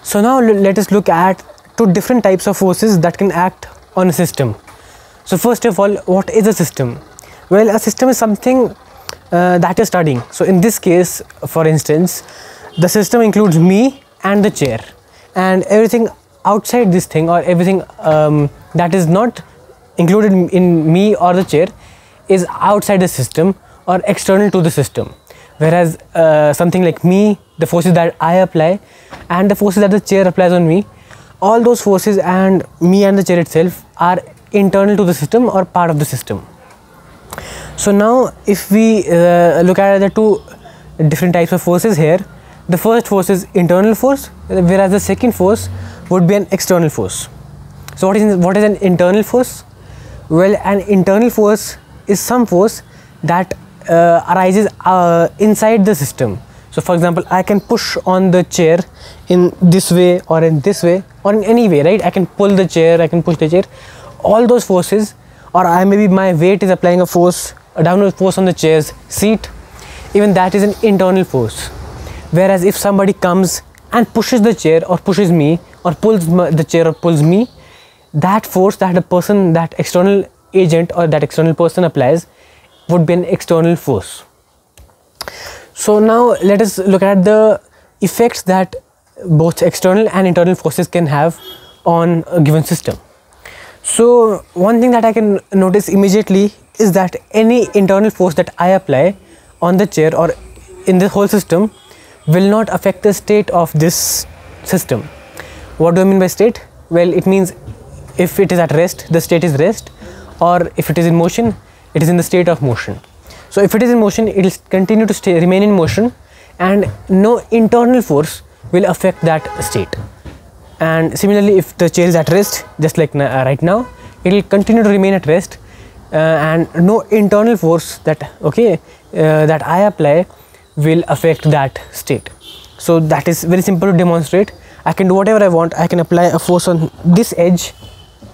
So now let us look at two different types of forces that can act on a system. So first of all, what is a system? Well, a system is something that you're studying. So in this case, for instance, the system includes me and the chair, and everything outside this thing, or everything that is not included in me or the chair, is outside the system or external to the system. Whereas something like me, the forces that I apply and the forces that the chair applies on me, all those forces and me and the chair itself are internal to the system or part of the system. So now if we look at the two different types of forces here, the first force is internal force, whereas the second force would be an external force. So what is an internal force? Well, an internal force is some force that arises inside the system. So for example, I can push on the chair in this way or in this way or in any way, right? I can pull the chair, I can push the chair. All those forces, or maybe my weight is applying a force, a downward force on the chair's seat, even that is an internal force. Whereas if somebody comes and pushes the chair or pushes me, or pulls the chair or pulls me, that force that the person, that external agent or that external person applies would be an external force. So now let us look at the effects that both external and internal forces can have on a given system. So one thing that I can notice immediately is that any internal force that I apply on the chair or in the whole system will not affect the state of this system. What do I mean by state? Well, it means if it is at rest, the state is rest, or if it is in motion, it is in the state of motion. So if it is in motion, it will continue to remain in motion, and no internal force will affect that state. And similarly, if the chair is at rest, just like right now, it will continue to remain at rest, and no internal force that that I apply will affect that state. So that is very simple to demonstrate. I can do whatever I want. I can apply a force on this edge.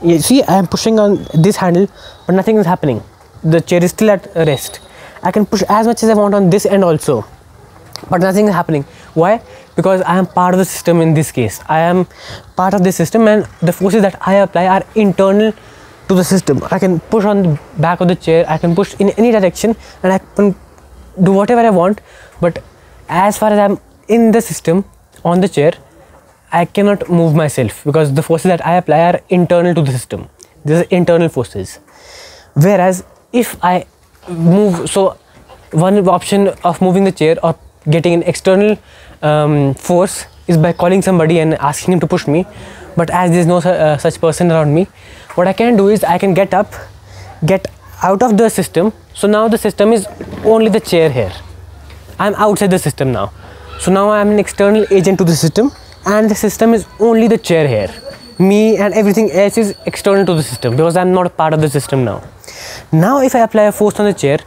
You see, I am pushing on this handle, but nothing is happening. The chair is still at rest. I can push as much as I want on this end also, but nothing is happening. Why? Because I am part of the system in this case. I am part of this system, and the forces that I apply are internal to the system. I can push on the back of the chair, I can push in any direction, and I can do whatever I want. But as far as I am in the system on the chair, I cannot move myself because the forces that I apply are internal to the system. These are internal forces. Whereas if I move, so one option of moving the chair or getting an external force is by calling somebody and asking him to push me. But as there is no such person around me, what I can do is I can get up, get out of the system. So now the system is only the chair here. I am outside the system now. So now I am an external agent to the system, and the system is only the chair here. Me and everything else is external to the system because I am not a part of the system now. Now if I apply a force on the chair,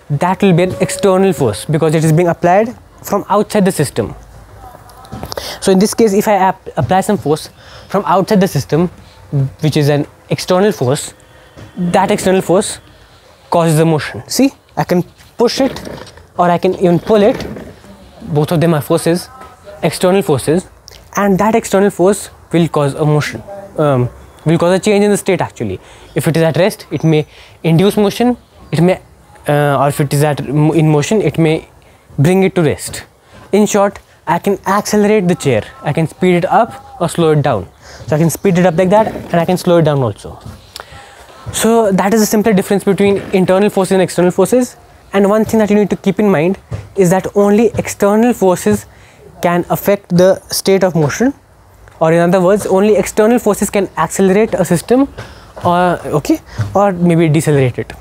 that will be an external force because it is being applied from outside the system. So in this case, if I apply some force from outside the system, which is an external force, that external force causes a motion. See, I can push it or I can even pull it. Both of them are forces, external forces, and that external force will cause a motion, will cause a change in the state actually. If it is at rest, it may induce motion, it may, or if it is in motion, it may bring it to rest. In short, I can accelerate the chair, I can speed it up or slow it down. So I can speed it up like that, and I can slow it down also. So that is the simple difference between internal forces and external forces. And one thing that you need to keep in mind is that only external forces can affect the state of motion, or in other words, only external forces can accelerate a system or maybe decelerate it.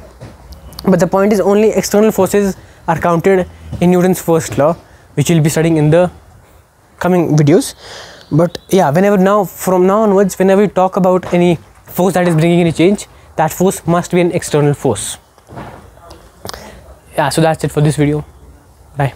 But the point is, only external forces are counted in Newton's first law, which we'll be studying in the coming videos. But yeah, from now onwards, whenever we talk about any force that is bringing any change, that force must be an external force. Yeah, so that's it for this video. Bye.